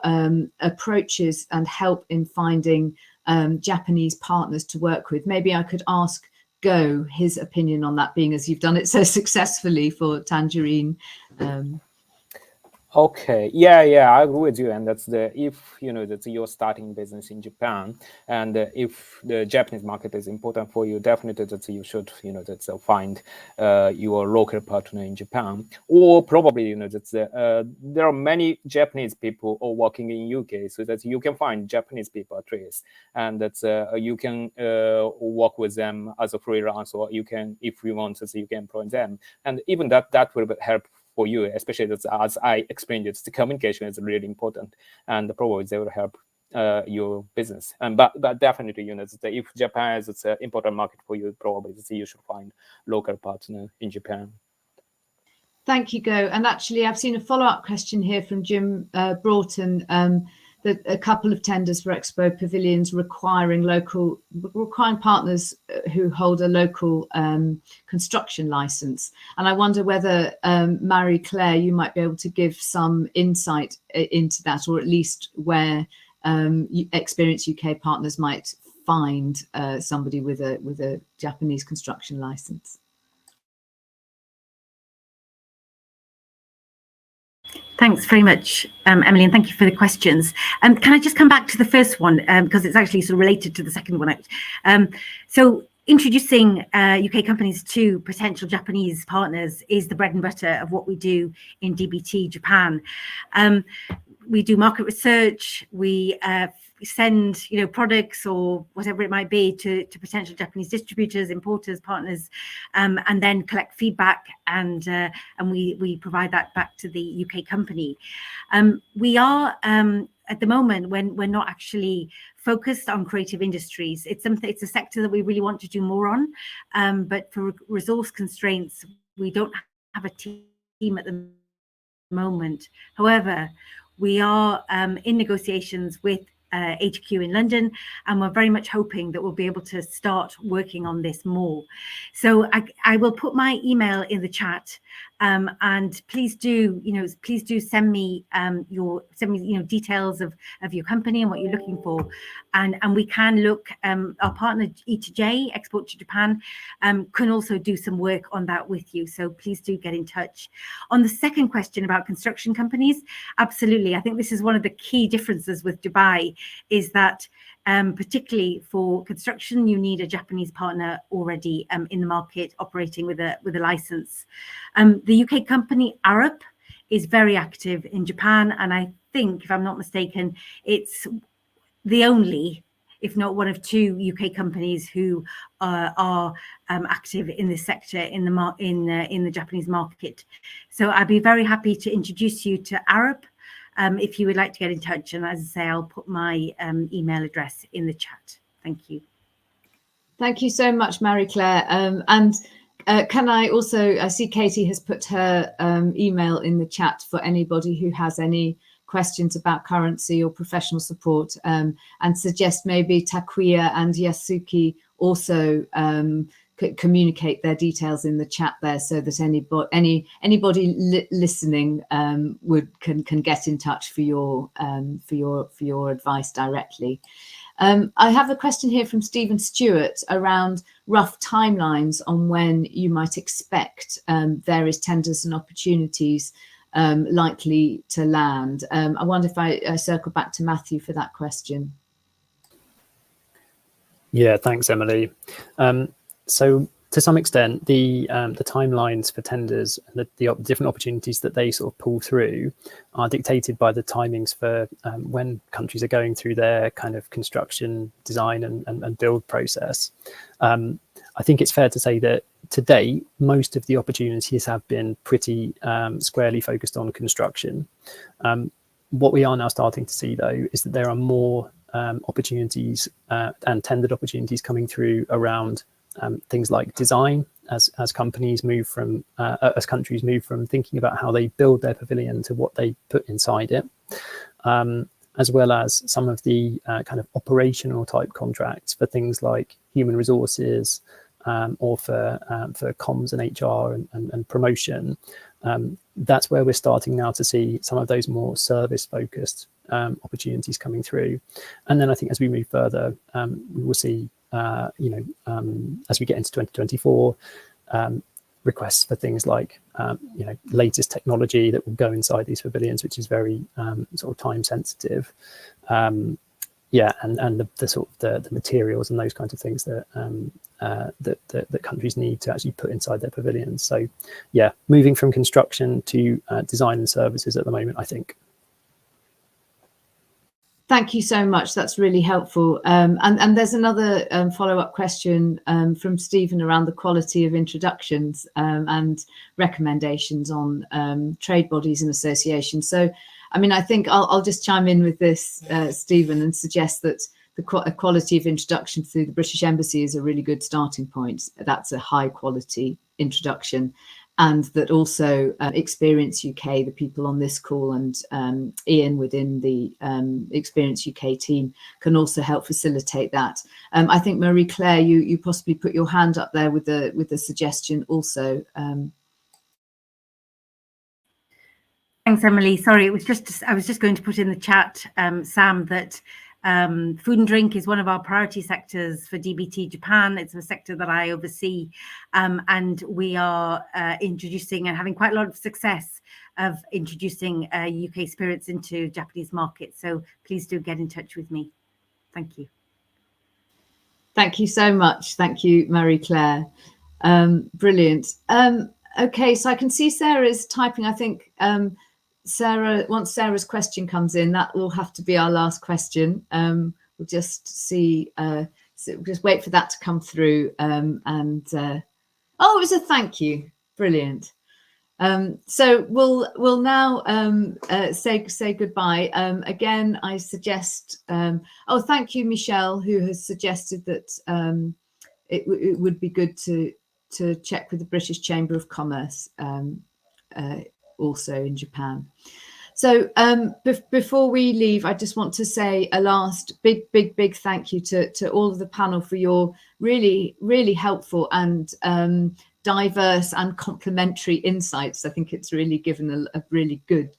approaches and help in finding Japanese partners to work with. Maybe I could ask Go his opinion on that, being as you've done it so successfully for Tangerine. Okay, yeah, I agree with you, and that's if that's you're starting business in Japan, and if the Japanese market is important for you, definitely that you should find your local partner in Japan, or probably there are many Japanese people all working in UK, so that you can find Japanese people at least, and that's you can work with them as a freelance, or you can, if you want, so you can employ them, and even that will help for you, especially as I explained it, the communication is really important, and probably they will help your business. And but definitely, if Japan is an important market for you, probably you should find local partner in Japan. Thank you, Go. And actually, I've seen a follow-up question here from Jim Broughton. That a couple of tenders for Expo pavilions requiring partners who hold a local construction license. And I wonder whether, Marie-Claire, you might be able to give some insight into that, or at least where experienced UK partners might find somebody with a Japanese construction license. Thanks very much, Emily, and thank you for the questions. Can I just come back to the first one, because it's actually sort of related to the second one. So introducing UK companies to potential Japanese partners is the bread and butter of what we do in DBT Japan. We do market research, we send products or whatever it might be to potential Japanese distributors, importers, partners, and then collect feedback, and we provide that back to the UK company. We are at the moment, when we're not actually focused on creative industries, it's a sector that we really want to do more on, but for resource constraints we don't have a team at the moment. However, we are in negotiations with HQ in London, and we're very much hoping that we'll be able to start working on this more. So I will put my email in the chat, and please do send me details of your company and what you're looking for, and we can look. Our partner E2J, Export to Japan, can also do some work on that with you. So please do get in touch. On the second question about construction companies, absolutely. I think this is one of the key differences with Dubai, is that particularly for construction, you need a Japanese partner already in the market operating with a license. The UK company Arup is very active in Japan, and I think, if I'm not mistaken, it's the only, if not one of two, UK companies who are active in this sector in the Japanese market. So I'd be very happy to introduce you to Arup if you would like to get in touch. And as I say, I'll put my email address in the chat. Thank you. Thank you so much, Marie-Claire. Can I also, I see Katie has put her email in the chat for anybody who has any questions about currency or professional support, and suggest maybe Takuya and Yasuki also communicate their details in the chat there, so that anybody listening can get in touch for your advice directly. I have a question here from Stephen Stewart around rough timelines on when you might expect various tenders and opportunities likely to land. I wonder if I circle back to Matthew for that question. Yeah, thanks, Emily. So to some extent, the timelines for tenders, the different opportunities that they sort of pull through, are dictated by the timings for when countries are going through their kind of construction, design and build process. I think it's fair to say that to date, most of the opportunities have been pretty squarely focused on construction. What we are now starting to see, though, is that there are more opportunities and tendered opportunities coming through around things like design, as countries move from thinking about how they build their pavilion to what they put inside it. as well as some of the kind of operational type contracts for things like human resources, or for comms and HR and promotion. That's where we're starting now to see some of those more service focused opportunities coming through. And then I think as we move further, we will see, as we get into 2024, requests for things like, latest technology that will go inside these pavilions, which is very sort of time sensitive. And the sort of the materials and those kinds of things that that countries need to actually put inside their pavilions. So yeah, moving from construction to design and services at the moment, I think. Thank you so much. That's really helpful. And there's another follow-up question from Stephen around the quality of introductions and recommendations on trade bodies and associations. So, I mean, I think I'll just chime in with this, Stephen, and suggest that the quality of introduction through the British Embassy is a really good starting point. That's a high quality introduction. And that also Experience UK, the people on this call, and Ian within the Experience UK team can also help facilitate that. I think Marie Claire, you possibly put your hand up there with the suggestion also. Thanks, Emily. Sorry, I was just going to put in the chat, Sam, that food and drink is one of our priority sectors for DBT Japan. It's a sector that I oversee, and we are introducing and having quite a lot of success of introducing UK spirits into Japanese markets. So please do get in touch with me. Thank you. Thank you so much. Thank you, Marie Claire. Brilliant. Okay, so I can see Sarah's typing. I think Sarah, once Sarah's question comes in, that will have to be our last question. We'll just see, so just wait for that to come through. Oh, it was a thank you. Brilliant. So we'll now say goodbye. Again, I suggest. Oh, thank you, Michelle, who has suggested that it would be good to check with the British Chamber of Commerce. Also in Japan. So before we leave, I just want to say a last big thank you to all of the panel for your really helpful and diverse and complementary insights. I think it's really given a really good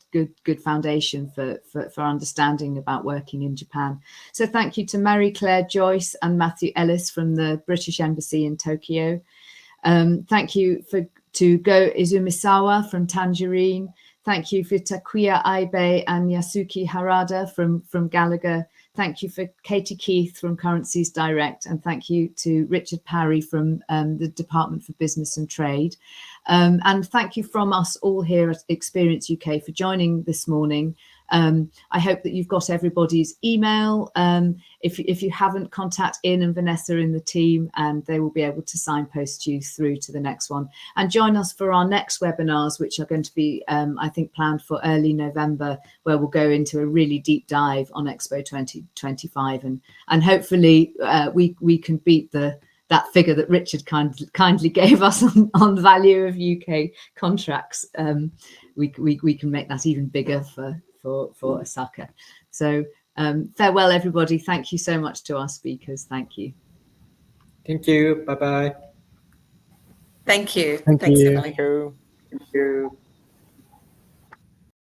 foundation for understanding about working in Japan. So thank you to Marie Claire, Joyce and Matthew Ellis from the British Embassy in Tokyo. Thank you to Go Izumisawa from Tangerine. Thank you for Takuya Aibe and Yasuki Harada from Gallagher. Thank you for Katie Keith from Currencies Direct. And thank you to Richard Parry from the Department for Business and Trade. And thank you from us all here at Experience UK for joining this morning. I hope that you've got everybody's email. If you haven't, contact Ian and Vanessa in the team, and they will be able to signpost you through to the next one. And join us for our next webinars, which are going to be, I think, planned for early November, where we'll go into a really deep dive on Expo 2025, and hopefully we can beat that figure that Richard kindly gave us on the value of UK contracts. We can make that even bigger for Osaka. So farewell, everybody. Thank you so much to our speakers. Thank you. Thank you. Bye-bye. Thank you. Thanks, Emily. Thank you. Thank you.